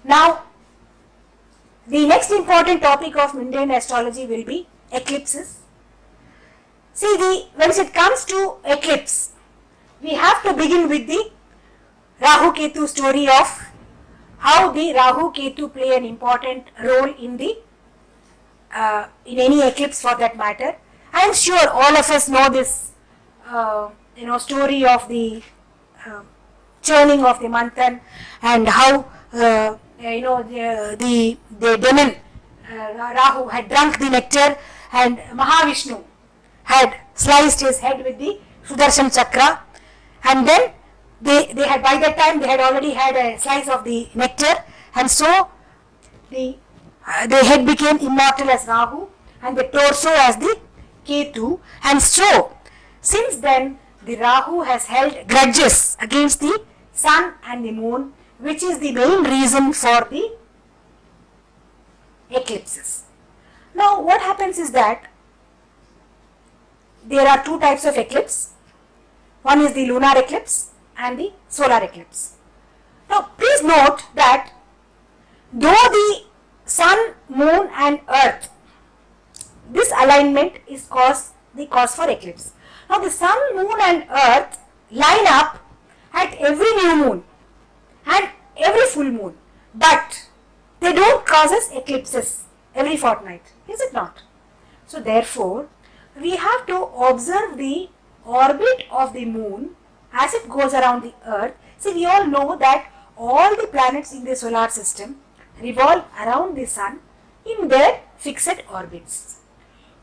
Now, the next important topic of mundane astrology will be eclipses. See, when it comes to eclipse, we have to begin with the Rahu Ketu story of how the Rahu Ketu play an important role in the in any eclipse for that matter. I am sure all of us know this story of the churning of the Manthan and how the demon Rahu had drunk the nectar and Mahavishnu had sliced his head with the Sudarshan Chakra, and then they had, by that time they had already had a slice of the nectar, and so the head became immortal as Rahu and the torso as the Ketu, and so since then the Rahu has held grudges against the sun and the moon, which is the main reason for the eclipses. Now what happens is that there are two types of eclipse. One is the lunar eclipse and the solar eclipse. Now please note that though the sun, moon and earth, this alignment is the cause for eclipse. Now the sun, moon and earth line up at every new moon and every full moon, but they don't cause us eclipses every fortnight, is it not? So therefore, we have to observe the orbit of the moon as it goes around the earth. See, we all know that all the planets in the solar system revolve around the sun in their fixed orbits.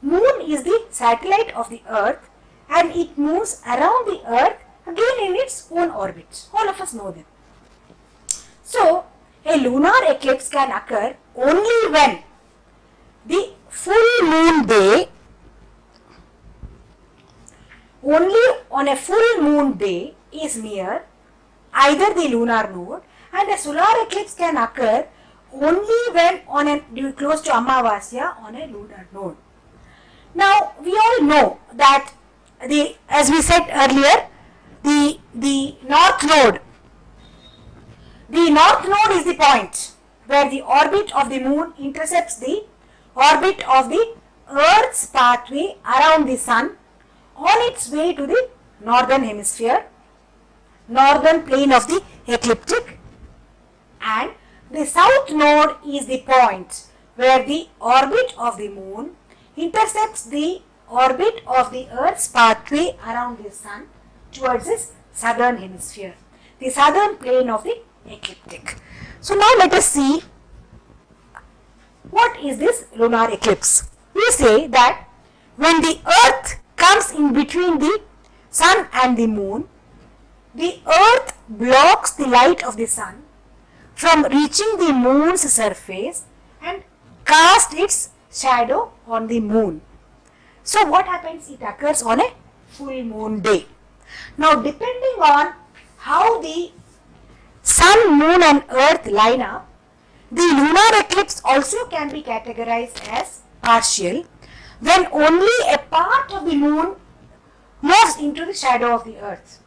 Moon is the satellite of the earth and it moves around the earth again in its own orbit. All of us know that. So, a lunar eclipse can occur only when the full moon day, only on a full moon day is near either the lunar node, and a solar eclipse can occur only when close to Amavasya on a lunar node. Now we all know that as we said earlier, the north node is the point where the orbit of the moon intercepts the orbit of the earth's pathway around the sun on its way to the northern hemisphere, northern plane of the ecliptic, and the south node is the point where the orbit of the moon intercepts the orbit of the earth's pathway around the sun towards its southern hemisphere, the southern plane of the ecliptic. So now let us see what is this lunar eclipse. We say that when the earth comes in between the sun and the moon, the earth blocks the light of the sun from reaching the moon's surface and casts its shadow on the moon. So what happens? It occurs on a full moon day. Now depending on how the sun, moon and earth line up, the lunar eclipse also can be categorized as partial when only a part of the moon moves into the shadow of the earth.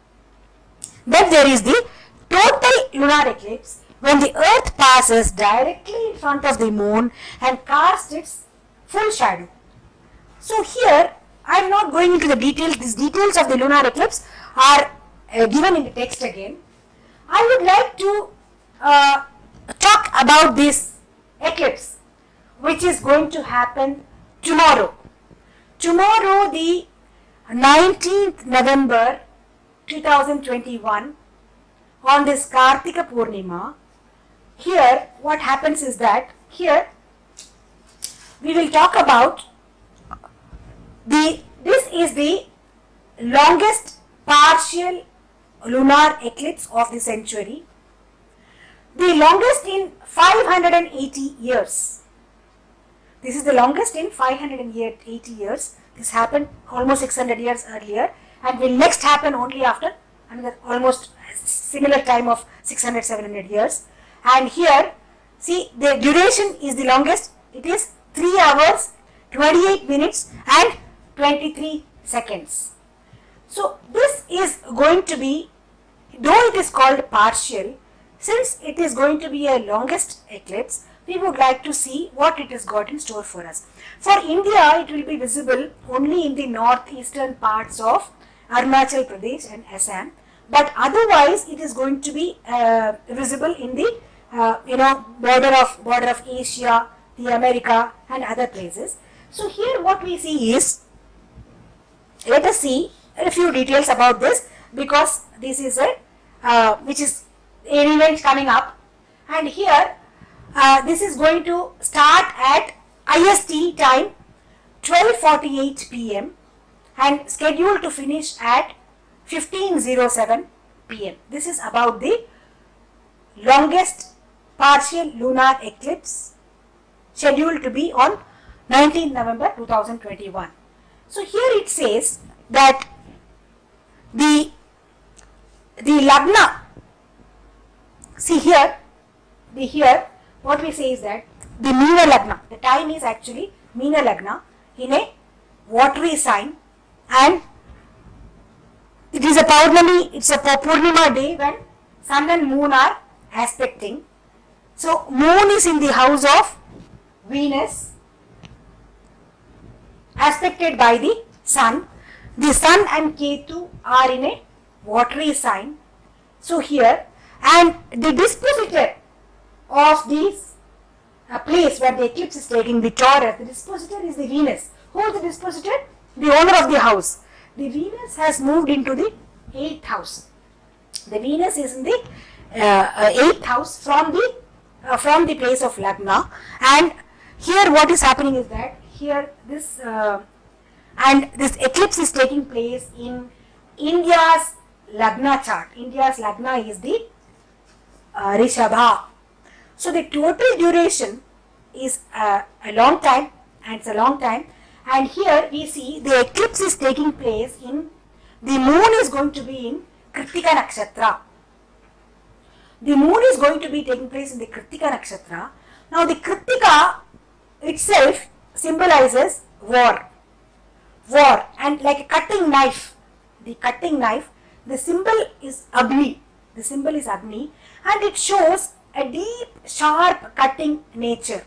Then there is the total lunar eclipse when the earth passes directly in front of the moon and casts its full shadow. So here I am not going into the details. These details of the lunar eclipse are given in the text again. I would like to talk about this eclipse which is going to happen tomorrow. Tomorrow, the 19th November 2021, on this Kartika Purnima, here what happens is that here we will talk about this is the longest partial lunar eclipse of the century, the longest in 580 years. This is the longest in 580 years. This happened almost 600 years earlier and will next happen only after another almost similar time of 600-700 years. And here, see, the duration is the longest. It is 3 hours, 28 minutes and 23 seconds. So this is going to be, though it is called partial, since it is going to be a longest eclipse, we would like to see what it has got in store for us. For India, it will be visible only in the northeastern parts of Arunachal Pradesh and Assam, but otherwise it is going to be visible in the border of Asia, the America and other places. So here what we see is, let us see a few details about this, because this is which is an event coming up, and here this is going to start at IST time 12:48 p.m. and scheduled to finish at 15:07 p.m. This is about the longest partial lunar eclipse, scheduled to be on 19 November 2021. So here it says that the Lagna, see here what we say is that the Meena Lagna, the time is actually Meena Lagna in a watery sign, and it is a Purnima, it's a Purnima day when sun and moon are aspecting. So moon is in the house of Venus, aspected by the sun. The sun and Ketu are in a watery sign. So here, and the dispositor of this place where the eclipse is taking, the Taurus, the dispositor is the Venus. Who is the dispositor? The owner of the house. The Venus has moved into the 8th house. The Venus is in the 8th house from the place of Lagna, and here what is happening is that here this eclipse is taking place in India's Lagna chart. India's Lagna is the Rishabha. So the total duration is a long time, and it's a long time. And here we see the eclipse is taking place in, the moon is going to be in Kritika Nakshatra. The moon is going to be taking place in the Kritika Nakshatra. Now the Kritika itself symbolizes war, and like a cutting knife, the symbol is Agni, and it shows a deep, sharp cutting nature.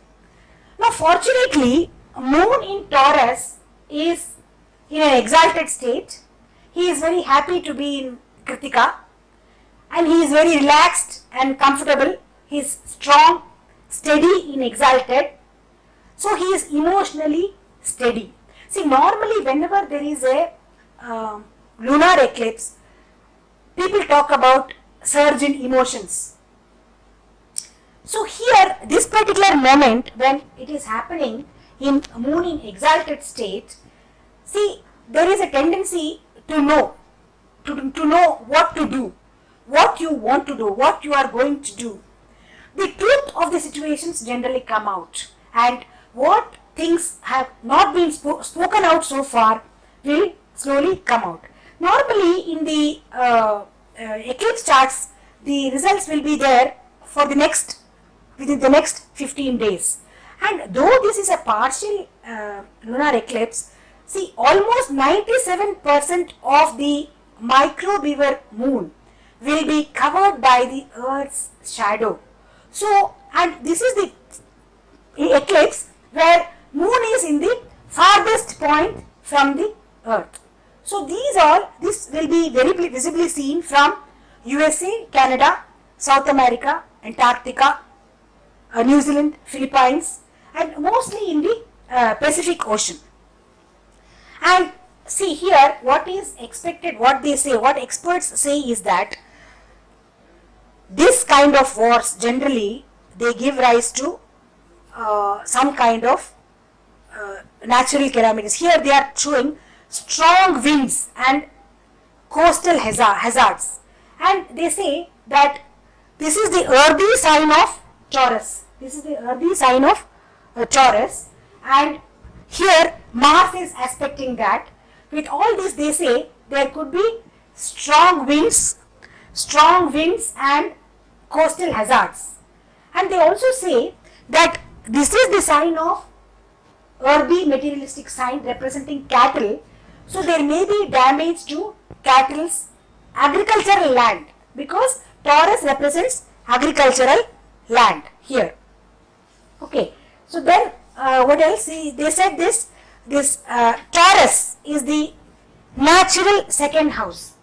Now fortunately, moon in Taurus is in an exalted state. He is very happy to be in Kritika, and he is very relaxed and comfortable. He is strong, steady in exalted. So he is emotionally steady. See, normally whenever there is a lunar eclipse, people talk about surge in emotions. So here, this particular moment when it is happening in moon in exalted state, see, there is a tendency to know what to do, what you want to do, what you are going to do. The truth of the situations generally come out, and what things have not been spoken out so far will slowly come out. Normally in the eclipse charts, the results will be there for within the next 15 days. And though this is a partial lunar eclipse, see, almost 97% of the microbeaver moon will be covered by the Earth's shadow. So, and this is the eclipse where moon is in the farthest point from the Earth. So this will be very visibly seen from USA, Canada, South America, Antarctica, New Zealand, Philippines, and mostly in the Pacific Ocean. And see here, what is expected, what they say, what experts say is that this kind of wars generally they give rise to some kind of natural calamities. Here they are showing strong winds and coastal hazards, and they say that this is the earthy sign of Taurus. And here Mars is aspecting that. With all this, they say there could be strong winds and coastal hazards. And they also say that this is the sign of earthy materialistic sign representing cattle. So there may be damage to cattle's agricultural land, because Taurus represents agricultural land here. Okay, so then what else? They said this Taurus is the natural second house.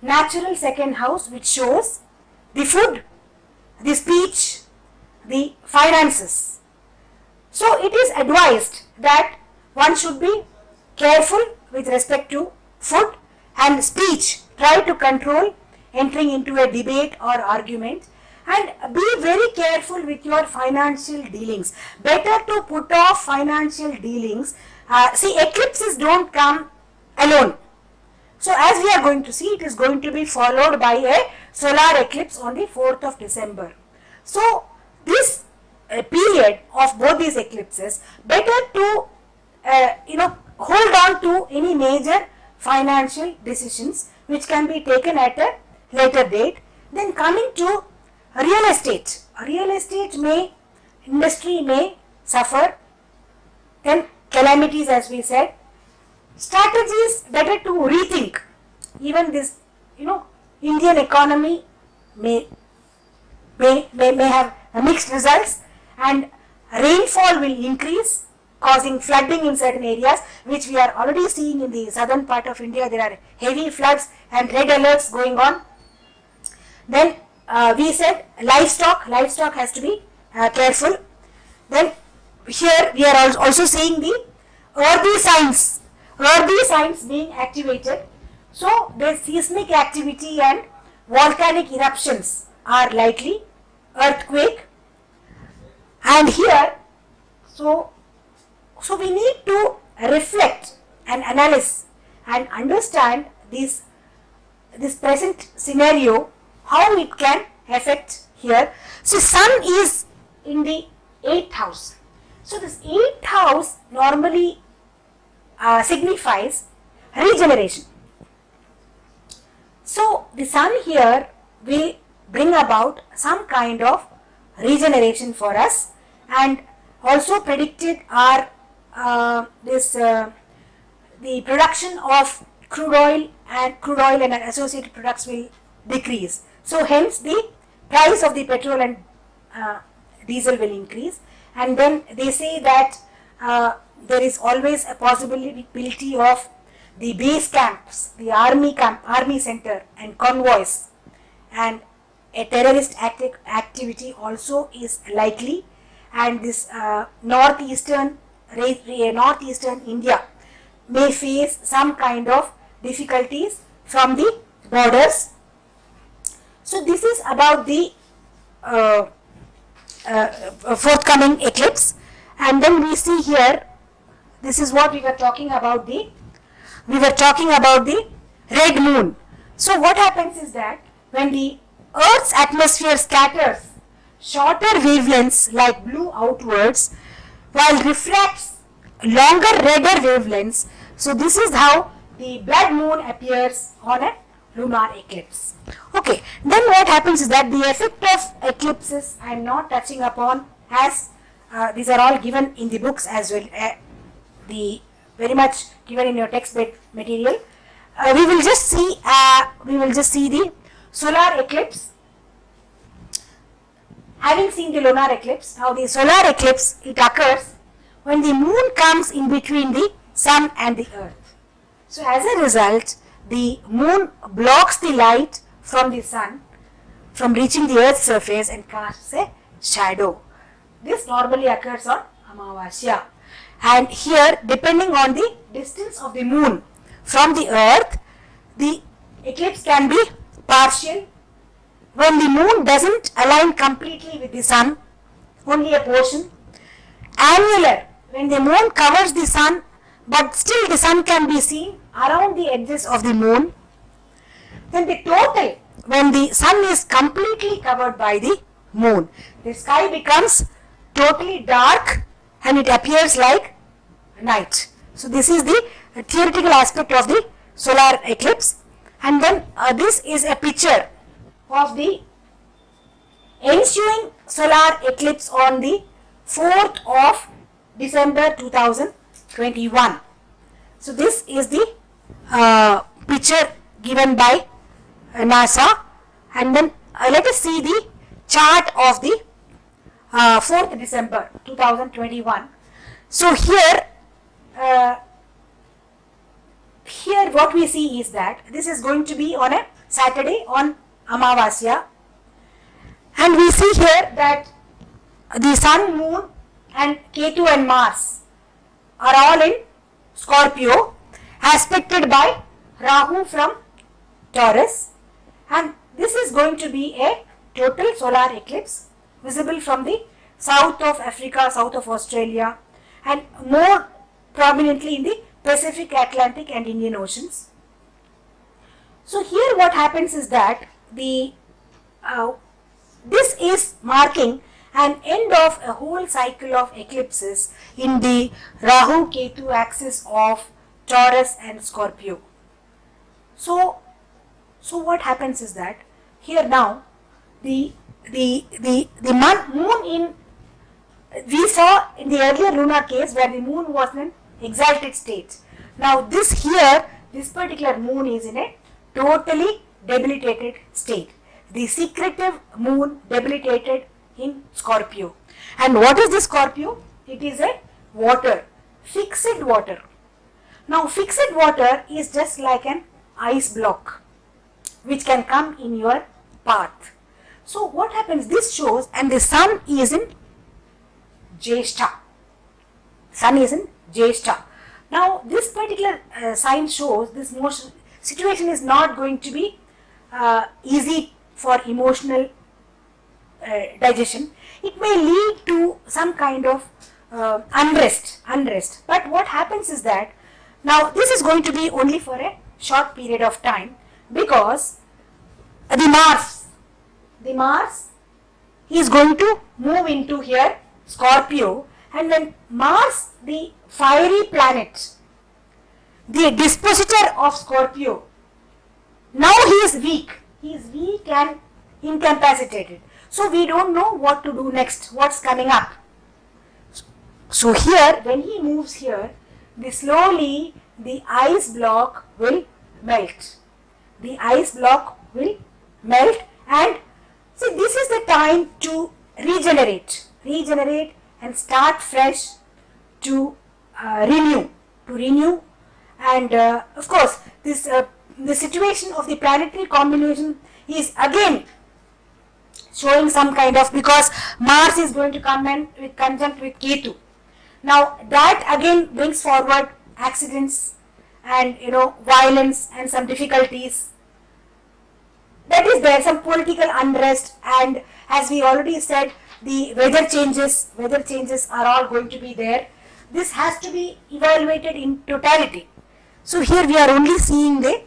Natural second house, which shows the food, the speech, the finances. So it is advised that one should be careful with respect to food and speech. Try to control entering into a debate or argument, and be very careful with your financial dealings. Better to put off financial dealings. See, eclipses don't come alone. So as we are going to see, it is going to be followed by a solar eclipse on the 4th of December. So this period of both these eclipses, better to hold on to any major financial decisions which can be taken at a later date. Then coming to real estate industry may suffer. Then calamities, as we said. Strategies, better to rethink. Even this, Indian economy may have mixed results, and rainfall will increase, causing flooding in certain areas, which we are already seeing in the southern part of India. There are heavy floods and red alerts going on. Then we said livestock has to be careful. Then here we are also seeing the earthy signs being activated. So the seismic activity and volcanic eruptions are likely, earthquake. And here, so we need to reflect and analyze and understand this present scenario, how it can affect here. So sun is in the 8th house. So this 8th house normally signifies regeneration. So the sun here will bring about some kind of regeneration for us, and also predicted are the production of crude oil and associated products will decrease. So hence the price of the petrol and diesel will increase. And then they say that there is always a possibility of the base camps, the army center and convoys, and a terrorist activity also is likely. And this northeastern India may face some kind of difficulties from the borders. So this is about the forthcoming eclipse. And then we see here, this is what we were talking about, the red moon. So what happens is that when the Earth's atmosphere scatters shorter wavelengths like blue outwards, while refracts longer redder wavelengths, so this is how the blood moon appears on a lunar eclipse. Okay, then what happens is that the effect of eclipses I am not touching upon, as these are all given in the books as well, the very much given in your text material. We will just see the solar eclipse. Having seen the lunar eclipse, now the solar eclipse, it occurs when the moon comes in between the sun and the earth. So as a result, the moon blocks the light from the sun from reaching the earth's surface and casts a shadow. This normally occurs on Amavasya. And here, depending on the distance of the moon from the earth, the eclipse can be partial. When the moon doesn't align completely with the sun, only a portion. Annular, when the moon covers the sun, but still the sun can be seen around the edges of the moon. Then the total, when the sun is completely covered by the moon, the sky becomes totally dark and it appears like night. So this is the theoretical aspect of the solar eclipse. And then this is a picture of the ensuing solar eclipse on the 4th of December 2021. So this is the picture given by NASA. And then let us see the chart of the 4th December 2021. So here what we see is that this is going to be on a Saturday on Amavasya, and we see here that the Sun, Moon and Ketu and Mars are all in Scorpio, aspected by Rahu from Taurus, and this is going to be a total solar eclipse visible from the south of Africa, south of Australia, and more prominently in the Pacific, Atlantic and Indian Oceans. So here what happens is that this is marking an end of a whole cycle of eclipses in the Rahu Ketu axis of Taurus and Scorpio. So what happens is that here now the moon in, we saw in the earlier lunar case where the moon was in an exalted state. Now this particular moon is in a totally debilitated state. The secretive moon debilitated in Scorpio. And what is the Scorpio? It is a water, fixed water. Now fixed water is just like an ice block which can come in your path. So what happens? This shows, and the sun is in Jyeshtha. Sun is in Jyeshtha. Now this particular sign shows this situation is not going to be easy for emotional digestion. It may lead to some kind of unrest. But what happens is that now this is going to be only for a short period of time, because the Mars is going to move into here Scorpio, and when Mars, the fiery planet, the dispositor of Scorpio, now he is weak and incapacitated. So we don't know what to do next, what's coming up. So here, when he moves here, slowly the ice block will melt. The ice block will melt, and see, this is the time to regenerate and start fresh, to renew, and of course this the situation of the planetary combination is again showing some kind of, because Mars is going to come in with conjunct with Ketu. Now that again brings forward accidents and violence and some difficulties. That is there, some political unrest, and as we already said, the weather changes are all going to be there. This has to be evaluated in totality. So here we are only seeing the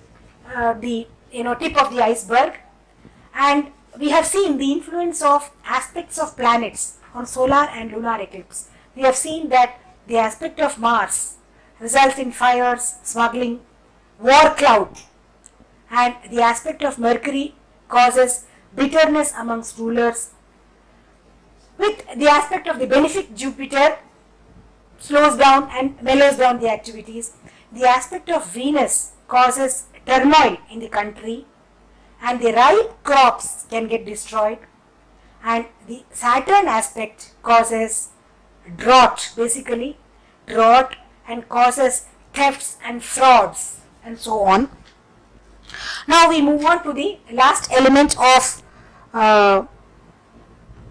tip of the iceberg, and we have seen the influence of aspects of planets on solar and lunar eclipse. We have seen that the aspect of Mars results in fires, smuggling, war cloud, and the aspect of Mercury causes bitterness amongst rulers, with the aspect of the benefic Jupiter slows down and mellows down the activities. The aspect of Venus causes turmoil in the country, and the ripe crops can get destroyed, and the Saturn aspect causes drought, and causes thefts and frauds and so on. Now we move on to the last element of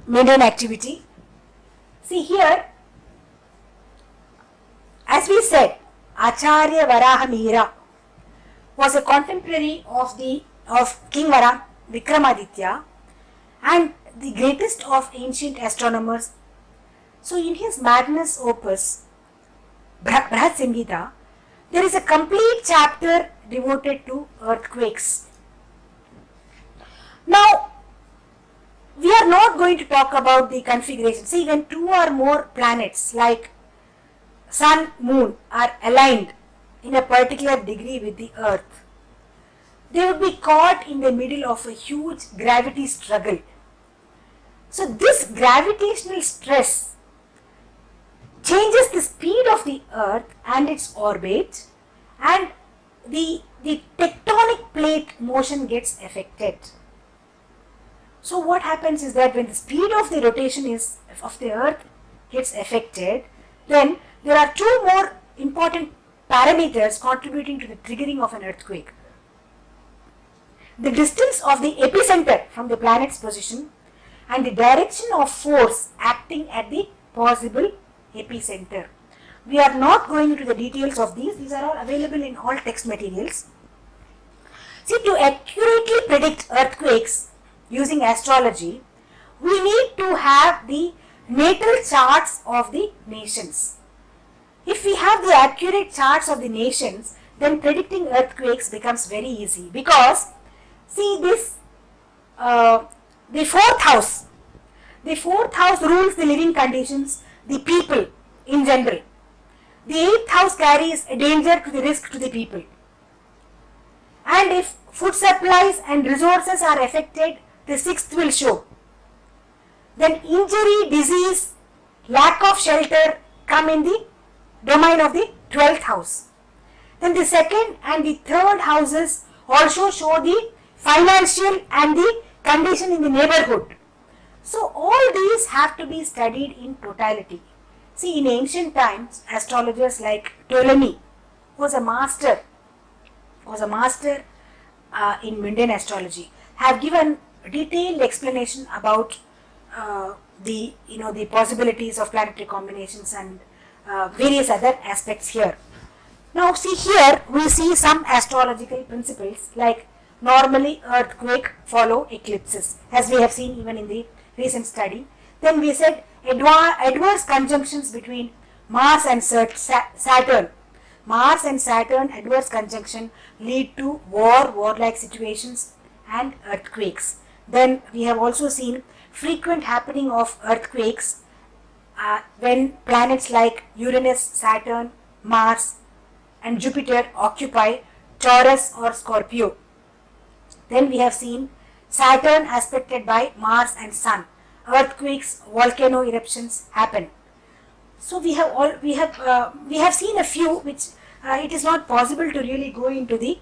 mundane activity. See here, as we said, Acharya Varaha Mihira was a contemporary of King Vikramaditya and the greatest of ancient astronomers. So in his Magnus Opus, Brihad Samhita, there is a complete chapter devoted to earthquakes. Now, we are not going to talk about the configuration. See, when two or more planets like Sun, Moon are aligned in a particular degree with the Earth, they would be caught in the middle of a huge gravity struggle. So this gravitational stress changes the speed of the Earth and its orbit, and the tectonic plate motion gets affected. So what happens is that when the speed of the rotation is of the earth gets affected, then there are two more important parameters contributing to the triggering of an earthquake. The distance of the epicenter from the planet's position and the direction of force acting at the possible epicenter. We are not going into the details of these are all available in all text materials. See, to accurately predict earthquakes using astrology, we need to have the natal charts of the nations. If we have the accurate charts of the nations, then predicting earthquakes becomes very easy, because see this, the fourth house rules the living conditions, the people in general. The eighth house carries a danger to the risk to the people. And if food supplies and resources are affected, the sixth will show. Then injury, disease, lack of shelter come in the domain of the 12th house. Then the second and the third houses also show the financial and the condition in the neighborhood. So all these have to be studied in totality. See, in ancient times, astrologers like Ptolemy was a master in mundane astrology, have given detailed explanation about the possibilities of planetary combinations and various other aspects here. Now see, here we see some astrological principles, like normally earthquake follow eclipses, as we have seen even in the recent study. Then we said adverse conjunctions between Mars and Saturn. Mars and Saturn adverse conjunction lead to warlike situations and earthquakes. Then we have also seen frequent happening of earthquakes when planets like Uranus, Saturn, Mars and Jupiter occupy Taurus or Scorpio. Then we have seen Saturn aspected by Mars and Sun. Earthquakes, volcano eruptions happen. So we have seen a few which it is not possible to really go into the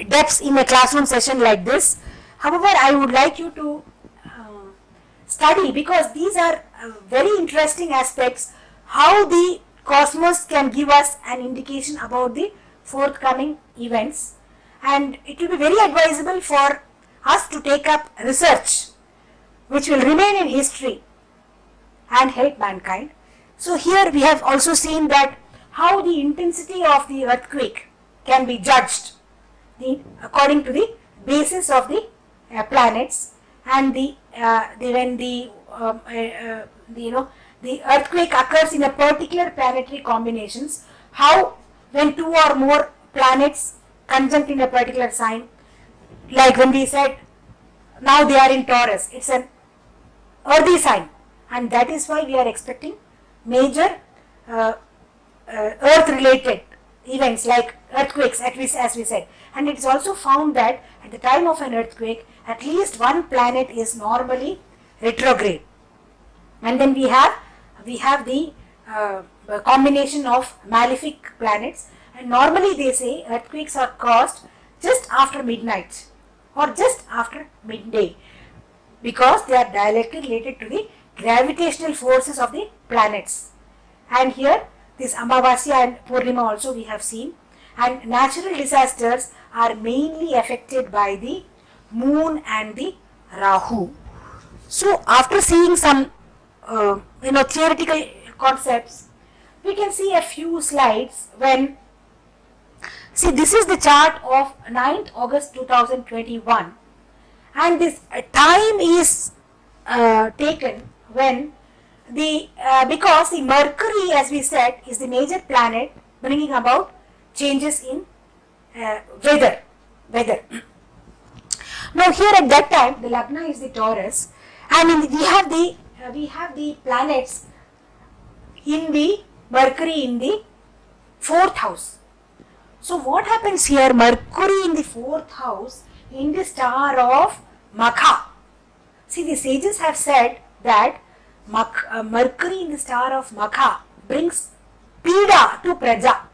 depths in a classroom session like this. However, I would like you to study, because these are very interesting aspects, how the cosmos can give us an indication about the forthcoming events, and it will be very advisable for us to take up research which will remain in history and help mankind. So here we have also seen that how the intensity of the earthquake can be judged according to the basis of the planets, and when the earthquake occurs in a particular planetary combinations, how when two or more planets conjunct in a particular sign, like when we said now they are in Taurus, it's an earthy sign, and that is why we are expecting major earth related events like earthquakes, as we said. And it is also found that at the time of an earthquake, at least one planet is normally retrograde. And then we have the combination of malefic planets, and normally they say earthquakes are caused just after midnight or just after midday, because they are directly related to the gravitational forces of the planets. And here this Amavasya and Purnima also we have seen. And natural disasters are mainly affected by the moon and the Rahu. So after seeing some theoretical concepts, we can see a few slides when, see, this is the chart of 9th August 2021, and this time is taken when because the Mercury, as we said, is the major planet bringing about changes in weather. Now here at that time, the Lagna is the Taurus, and we have the planets in the Mercury in the 4th house. So what happens here? Mercury in the 4th house in the star of Makha. See, the sages have said that Mercury in the star of Makha brings Pida to Praja.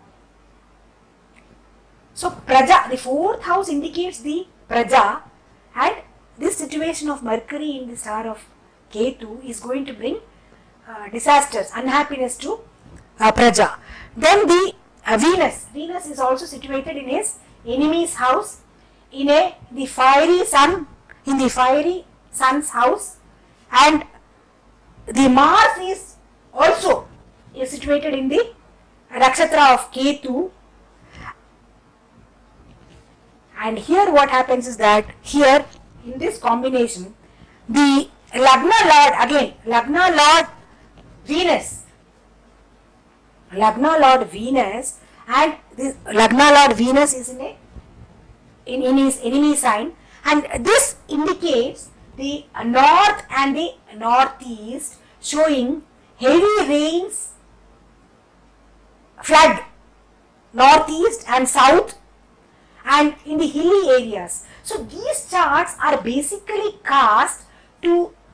So Praja, the 4th house indicates the Praja, and this situation of Mercury in the star of Ketu is going to bring disasters, unhappiness to Praja. Then the Venus is also situated in his enemy's house, in the fiery sun's house, and the Mars is also situated in the nakshatra of Ketu. And here what happens is that here in this combination, the Lagna Lord Venus, and this Lagna Lord Venus is in his enemy sign, and this indicates the north and the northeast, showing heavy rains, flood, northeast and south, and in the hilly areas. So these charts are basically cast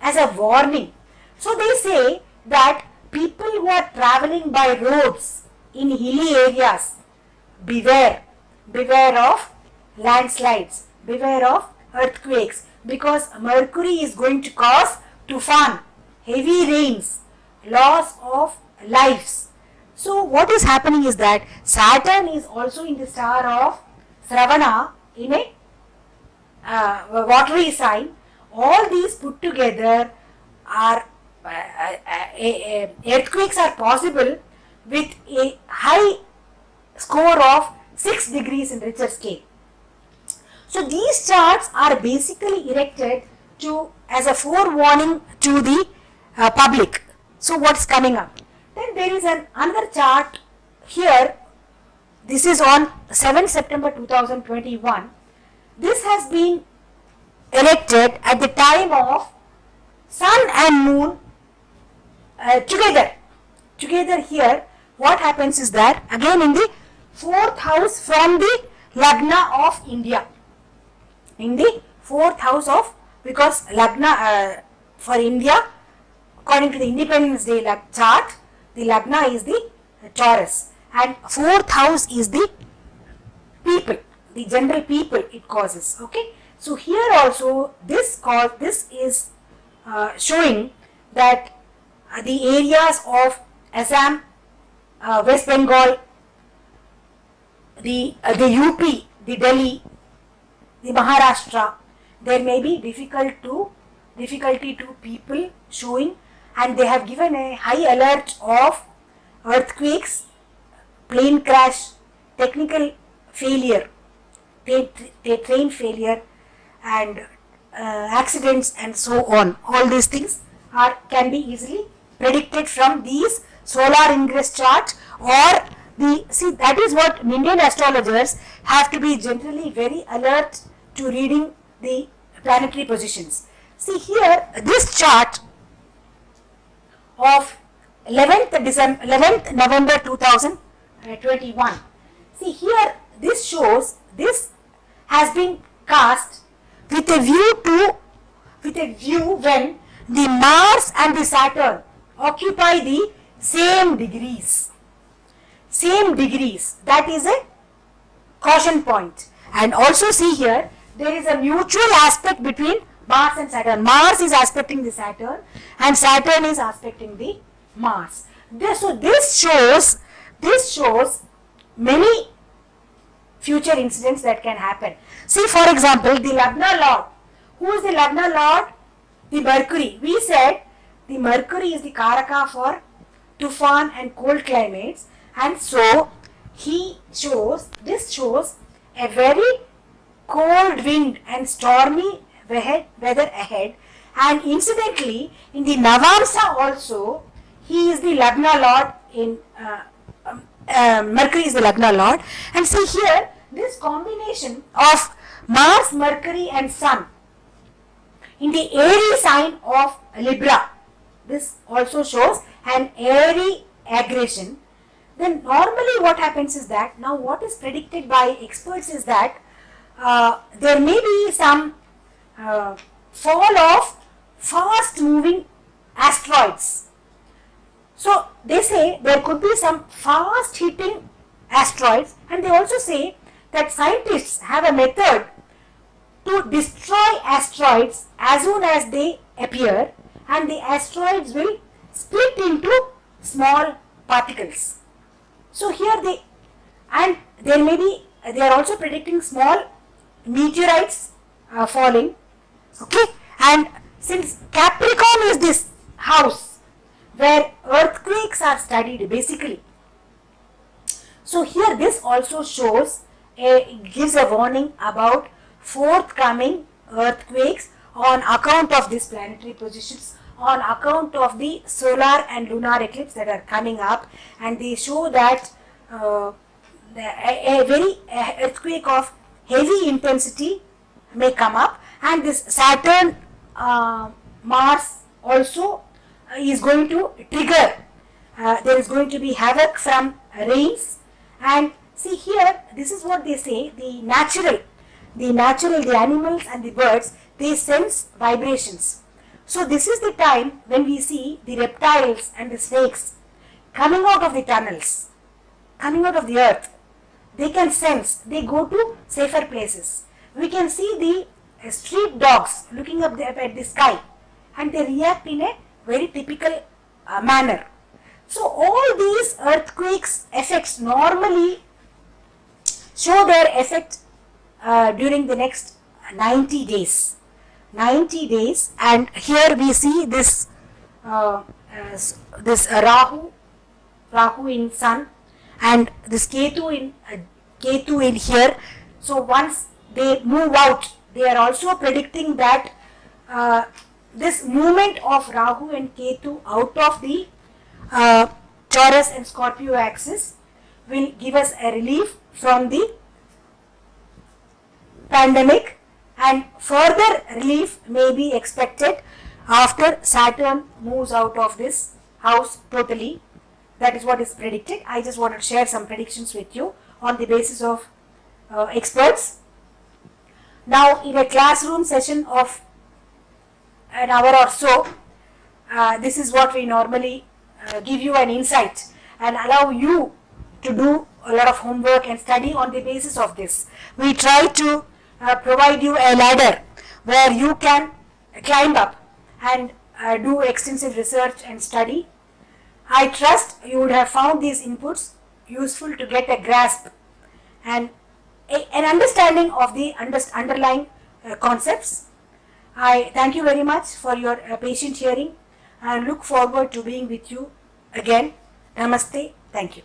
as a warning. So they say that people who are traveling by roads in hilly areas, beware of landslides, beware of earthquakes, because Mercury is going to cause tufan, heavy rains, loss of lives. So what is happening is that Saturn is also in the star of Shravana in a watery sign. All these put together are earthquakes are possible with a high score of 6 degrees in Richter scale. So these charts are basically erected as a forewarning to the public. So what's coming up? Then there is another chart here. This is on 7 September 2021. This has been erected at the time of Sun and Moon together. Together here, what happens is that again in the 4th house from the Lagna of India. In the 4th house of, because Lagna for India, according to the Independence Day chart, the Lagna is the Taurus, and 4th house is the people, the general people it causes. Okay, so here also this is showing that the areas of Assam, West Bengal, the UP, the Delhi, the Maharashtra, there may be difficulty to people showing, and they have given a high alert of earthquakes, plane crash, technical failure, train failure, and accidents and so on. All these things can be easily predicted from these solar ingress charts, or that is what Indian astrologers have to be generally very alert to reading the planetary positions. See here, this chart of 11th November 2021. See here, this shows, this has been cast with a view when the Mars and the Saturn occupy the same degrees. That is a caution point. And also see here, there is a mutual aspect between Mars and Saturn. Mars is aspecting the Saturn and Saturn is aspecting the Mars. So this shows many future incidents that can happen. See, for example, the Lagna Lord. Who is the Lagna Lord? The Mercury. We said the Mercury is the Karaka for Tufan and cold climates, and so this shows a very cold wind and stormy weather ahead. And incidentally, in the Navamsa also, he is the Lagna Lord in Mercury is the Lagna Lord. And see here, this combination of Mars, Mercury and Sun in the airy sign of Libra, this also shows an airy aggression. Then normally what happens is that, now what is predicted by experts is that there may be some fall of fast moving asteroids. So they say there could be some fast hitting asteroids, and they also say that scientists have a method to destroy asteroids as soon as they appear, and the asteroids will split into small particles. So here they are also predicting small meteorites falling. Okay, and since Capricorn is this house where earthquakes are studied basically, so here this also gives a warning about forthcoming earthquakes on account of these planetary positions, on account of the solar and lunar eclipse that are coming up, and they show that a earthquake of heavy intensity may come up, and this Saturn Mars also is going to trigger. There is going to be havoc from rains, and see here, this is what they say, the animals and the birds, they sense vibrations. So this is the time when we see the reptiles and the snakes coming out of the tunnels, coming out of the earth. They can sense, they go to safer places. We can see the street dogs looking up at the sky, and they react in a very typical manner. So all these earthquakes effects normally show their effect during the next 90 days. 90 days, and here we see this Rahu in Sun, and this Ketu in here. So once they move out, they are also predicting that this movement of Rahu and Ketu out of the Taurus and Scorpio axis will give us a relief from the pandemic, and further relief may be expected after Saturn moves out of this house totally. That is what is predicted. I just wanted to share some predictions with you on the basis of experts. Now, in a classroom session of an hour or so, this is what we normally give you an insight and allow you to do a lot of homework and study on the basis of this. We try to provide you a ladder where you can climb up and do extensive research and study. I trust you would have found these inputs useful to get a grasp and an understanding of the underlying concepts. I thank you very much for your patient hearing and look forward to being with you again. Namaste. Thank you.